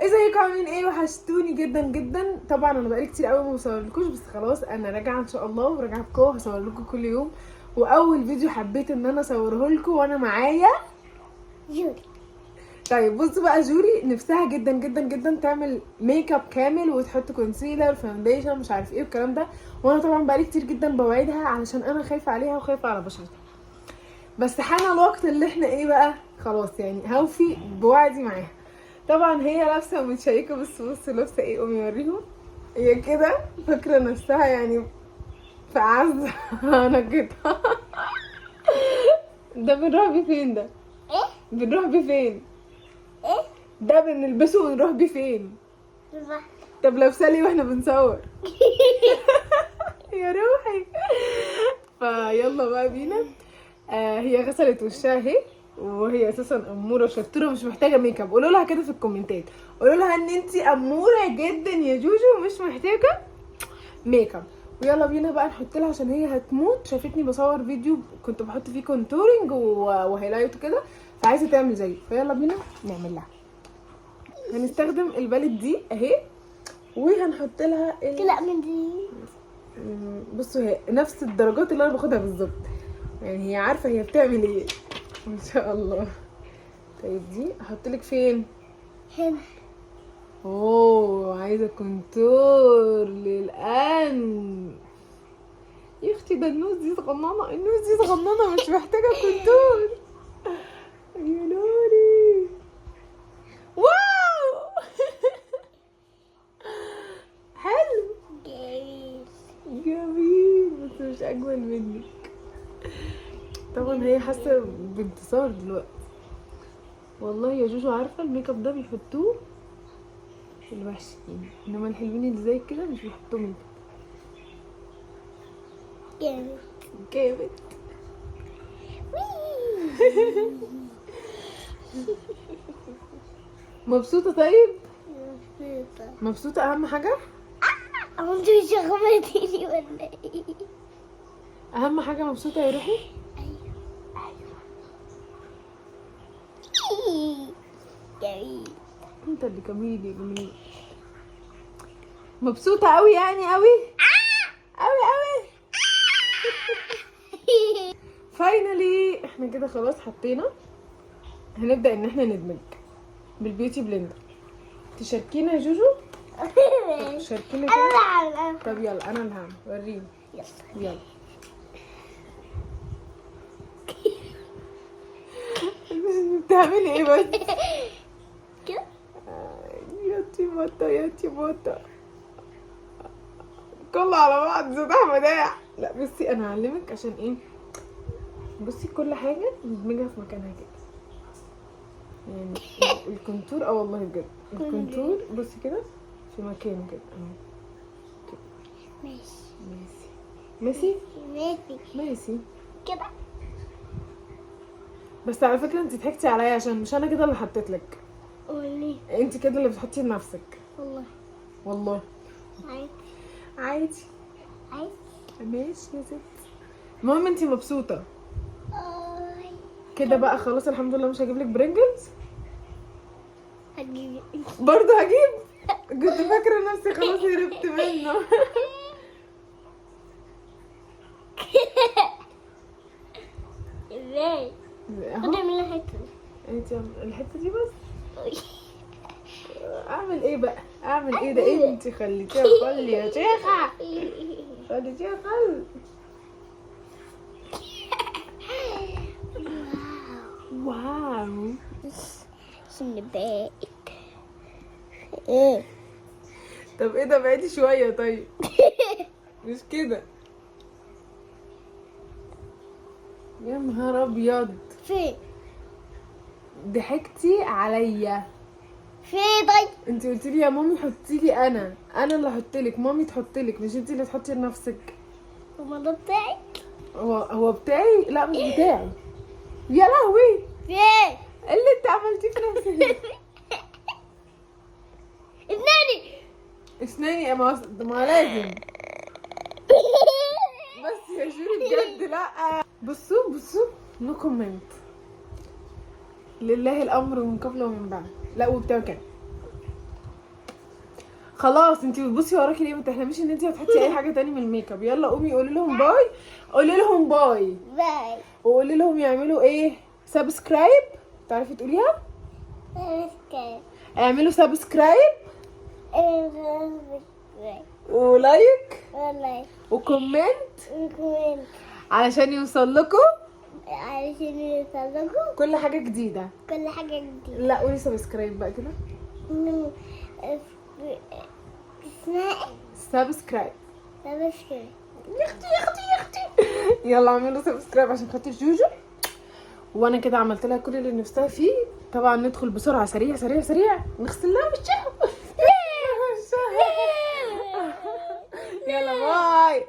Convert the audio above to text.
ازيكم عاملين ايه؟ وحشتوني جدا جدا. طبعا انا بقالي كتير قوي ما بصورلكوش، بس خلاص انا راجعه ان شاء الله، وراجعه بقوه هصور لكم كل يوم. واول فيديو حبيت ان انا اصوره لكم وانا معايا جوري. طيب بصوا بقى، جوري نفسها جدا جدا جدا تعمل ميك اب كامل وتحط كونسيلر فاونديشن مش عارف ايه والكلام ده. وانا طبعا بقالي كتير جدا بوعدها علشان انا خايفه عليها وخايفه على بشرتها. بس حان الوقت اللي احنا ايه بقى، خلاص يعني هوفي بوعدي معاها. طبعا هي لابسه ومتشيكه، بس بصوا لابسه ايه، قومي اوريهم. هي كده فاكره نفسها يعني في عز انا كده. ده بنروح بيه فين ده؟ ايه؟ بنروح بيه فين؟ ايه؟ ده بنلبسه ونروح بيه فين؟ البحر. طب لابسه ليه واحنا بنصور؟ يا روحي. فيلا بقى بينا. هي غسلت وشها اهي، وهي اساسا اموره شطوره مش محتاجه ميك اب. قولوا لها كده في الكومنتات، قولوا لها ان انتي اموره جدا يا جوجو ومش محتاجه ميك اب. ويلا بينا بقى نحط لها، عشان هي هتموت. شافتني بصور فيديو كنت بحط فيه كونتورنج وهايلايت كده، فعايزه تعمل زيه. فيلا بينا نعمل لها. هنستخدم البالت دي اهي، وهنحط لها لا من دي. بصوا هي نفس الدرجات اللي انا باخدها بالظبط، يعني هي عارفه هي بتعمل ايه ان شاء الله. طيب دي احط لك فين؟ هنا. اوه عايزه كونتور للان. يا اختي ده النوز دي صغننه، النوز دي صغننه مش محتاجه كونتور. يا لوري واو. حلو جميل. جميل، بس مش اجمل منك. طبعا هي حاسه بانتصار دلوقتي. والله يا جوجو عارفه الميك اب ده بيحطوه الوحشين، انما الحلوين اللي زي كده مش بيحطوا ميك جميل. اب جامد. مبسوطه؟ طيب مبسوطة. مبسوطه اهم حاجه. هو انت مش غمضتيني ولا ايه؟ اهم حاجه مبسوطه يا روحي. جميل. انت اللي جميل يا جميل. مبسوطه قوي يعني قوي قوي قوي. فاينلي احنا كده خلاص حطينا. هنبدا ان احنا ندمج بالبيوتي بلندر. تشاركينا يا جوجو؟ شاركينا كده. انا طب يلا انا اللي هعمل، وريني. يلا بتعملي ايه بس؟ كده. يا تيموتا يا تيموتا، كله على بعض زي مداح. لا بصي انا هعلمك عشان ايه. بصي كل حاجه ندمجها في مكانها كده، يعني الكونتور والله بجد الكونتور بصي كده في مكانه كده اهو. ماشي. ماشي ماشي. ماشي. كده. بس على فكره انت ضحكتي عليا، عشان مش انا كده اللي حطيت لك، قولي. انت كده اللي بتحطي لنفسك. والله. والله عادي. عادي. عادي. ماشي يا ست. المهم انت مبسوطه آي. كده بقى. خلاص الحمد لله مش هجيب لك برينجلز هتجيبي. برضه. هجيب، كنت فاكره نفسي خلاص هربت منه. ازاي؟ اهو خدي من الحته انت الحته دي بس. دي. اعمل ايه بقى، اعمل ايه ده؟ انت خليتيها خل يا شيخه، خليتيها خل. واو. سنبات. ايه؟ طب ايه ده، بعيدي شويه طيب. مش كده. يا نهار ابيض، فين؟ ضحكتي عليا. فين طيب؟ انت قلت لي يا مامي حطي لي، انا اللي احط لك، مامي تحط لك، مش انت اللي تحطي لنفسك. هو ده بتاعي؟ هو بتاعي؟ لا مش بتاعي. يا لهوي، فين؟ إيه اللي انت عملتيه في نفسك؟ ابناني. اسناني ما لازم. بس يا جوري بجد لا. بصوا نو كومنت. لله الامر من قبل ومن بعد. لا وبتاع كده خلاص انت بتبصي وراكي ليه؟ ما تحلميش ان انت هتحطي اي حاجه تاني من الميك اب. يلا قومي قولي لهم باي. قولي لهم باي باي. وقولي لهم يعملوا ايه؟ سبسكرايب. تعرفي تقوليها؟ سبسكرايب. اعملوا سبسكرايب سبسكرايب. ولايك والله. وكومنت وكمان علشان يوصل لكم علشان يوصلكوا كل حاجه جديده. كل حاجة جديدة. لا قولي سبسكرايب بقى كده. اسمها ايه؟ سبسكرايب. سبسكرايب. يا اختي يا اختي يا اختي. يلا اعملوا سبسكرايب عشان خاطر جوجو. وانا كده عملت لها كل اللي نفسها فيه. طبعا ندخل بسرعه سريع سريع سريع نغسل لها وشها. يلا باي.